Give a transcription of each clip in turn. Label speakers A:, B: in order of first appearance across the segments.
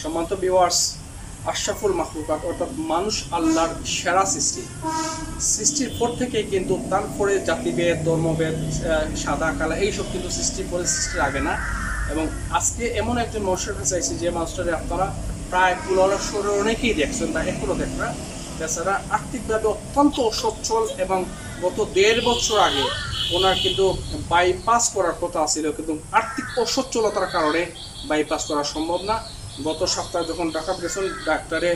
A: সম্মানিত ভিউয়ার্স, আশরাফুল মাখলুকাত অর্থাৎ মানুষ আল্লাহর সেরা সৃষ্টির পর থেকে কিন্তু তারপরে জাতিভেদ, ধর্মভেদ, সাদা কালা এইসব কিন্তু সৃষ্টির আগে না। এবং আজকে এমন একজন মানুষের কাছে চাইছি যে মানুষটাকে আপনারা প্রায় কুলারস্বরে অনেকেই দেখছেন বা এখনও দেখরা। তাছাড়া আর্থিকভাবে অত্যন্ত অসচ্ছল এবং গত 1.5 বছর আগে ওনার কিন্তু বাইপাস করার কথা ছিল, কিন্তু আর্থিক অসচ্ছলতার কারণে বাইপাস করা সম্ভব না। গত সপ্তাহে যখন ডাক্তার গেছেন, ডাক্তারে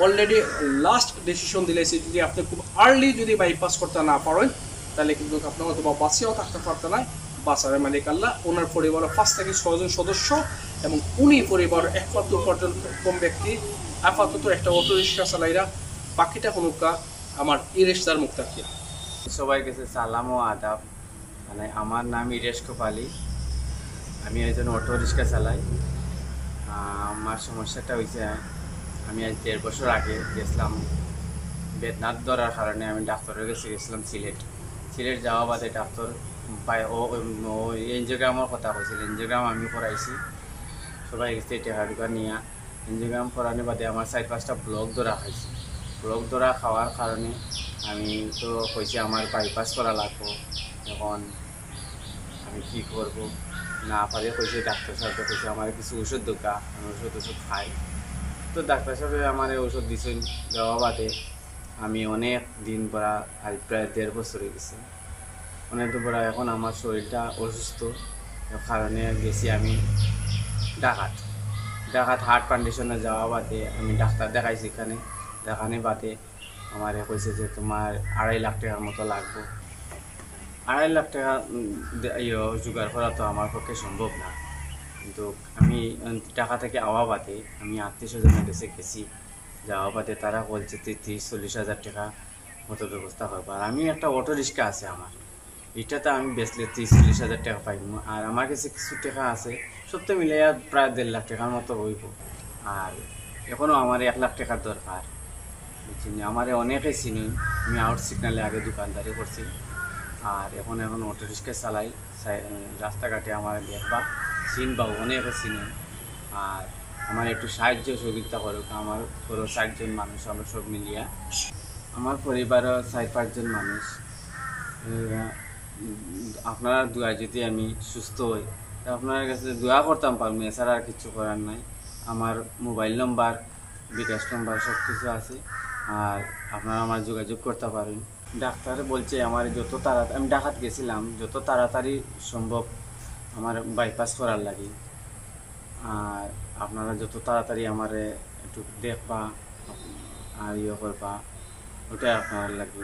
A: অলরেডি লাস্ট ডিসিশন দিলেছে যদি আপনি খুব আর্লি যদি বাইপাস করতে না পারেন তাহলে কিন্তু আপনার হয়তো বা বাঁচিয়েও থাকতে পারতে না। বাঁচারের মালিক আল্লাহ। ওনার পরিবারের 5 থেকে 6 জন সদস্য এবং উনি পরিবারের একমাত্র কম ব্যক্তি। আপাতত একটা অটো রিক্সা চালাইরা, বাকিটা হনুকা আমার ইরেশদার মুক্তাকিয়া।
B: সবাই কাছে সালাম ও আদাব। মানে আমার নাম ইরেশ কোপালি, আমি একজন অটো রিক্সা চালাই। আমার সমস্যাটা হয়েছে, আমি আজ 1.5 বছর আগে গেছিলাম বেদনাথ ধরার কারণে। আমি ডাক্তারের কাছে গেছিলাম সিলেট যাওয়া বাদে ডাক্তার এনজিওগ্রামের কথা কইছিল। এনজিওগ্রাম আমি করাইছি, সবাই গেছে টেকা টুকা নিয়ে। এনজিওগ্রাম করানোর বাদে আমার 4-5টা ব্লক ধরা খাইছি। ব্লক ধরা খাওয়ার কারণে আমি তো কইছি আমার বাইপাস করা লাগবো। এখন আমি কী করব না পারে কইছে, ডাক্তার সাহেব কইছে আমার কিছু ওষুধ দরকার, আমি ওষুধ খাই। তো ডাক্তার সাহেব আমার ওষুধ দিয়েছেন, দেওয়া বাদে আমি অনেক দিন পরা, আজ প্রায় 1.5 বছর হয়ে গেছে। অনেক দিন পরা এখন আমার শরীরটা অসুস্থ কারণে গেছি আমি ডাকাত হার্ট কন্ডিশনে যাওয়া বাদে আমি ডাক্তার দেখাইছি। এখানে দেখানোর বাদে আমার কইছে যে তোমার 2.5 লাখ টাকার মতো লাগবে। 2.5 লাখ টাকা জোগাড় করা তো আমার পক্ষে সম্ভব না। কিন্তু আমি টাকা থেকে আওয়া বাদে আমি আত্মীয়-স্বজনের কাছে গেছি, যাওয়া বাদে তারা বলছে 30-40 হাজার টাকা মতো ব্যবস্থা করবো। আর আমি একটা অটো রিক্সা আছে আমার, এটাতে আমি বেচলে 30-40 হাজার টাকা পাইব। আর আমার কাছে কিছু টাকা আছে, সব তো মিলে প্রায় 1.5 লাখ টাকার মতো হইব। আর এখনও আমার 1 লাখ টাকার দরকার। বুঝছেন, আমার অনেকেই চিনি, আমি আউট সিগনালে আগে দোকানদারি করছি। আর এখন অটো রিক্সা চালাই, রাস্তাঘাটে আমার দেখবা চিনবা, অনেকে চিনেন। আর আমার একটু সাহায্য সহযোগিতা করুক, আমার পুরো 60 জন মানুষ, আমরা সব মিলিয়া আমার পরিবারও 4-5 জন মানুষ। আপনারা দোয়া যদি আমি সুস্থ হই, আপনার কাছে দোয়া করতাম পারবো, এছাড়া আর কিছু করার নাই। আমার মোবাইল নম্বর, বিকাশ নম্বর সব কিছু আছে, আর আপনারা আমার যোগাযোগ করতে পারেন। ডাক্তার বলছে আমার যত তাড়াতাড়ি, আমি ডাকাত গেছিলাম, যত তাড়াতাড়ি সম্ভব আমার বাইপাস করার লাগে। আর আপনারা যত তাড়াতাড়ি আমার একটু দেখবা আর করবা, ওটাই আপনার লাগবে।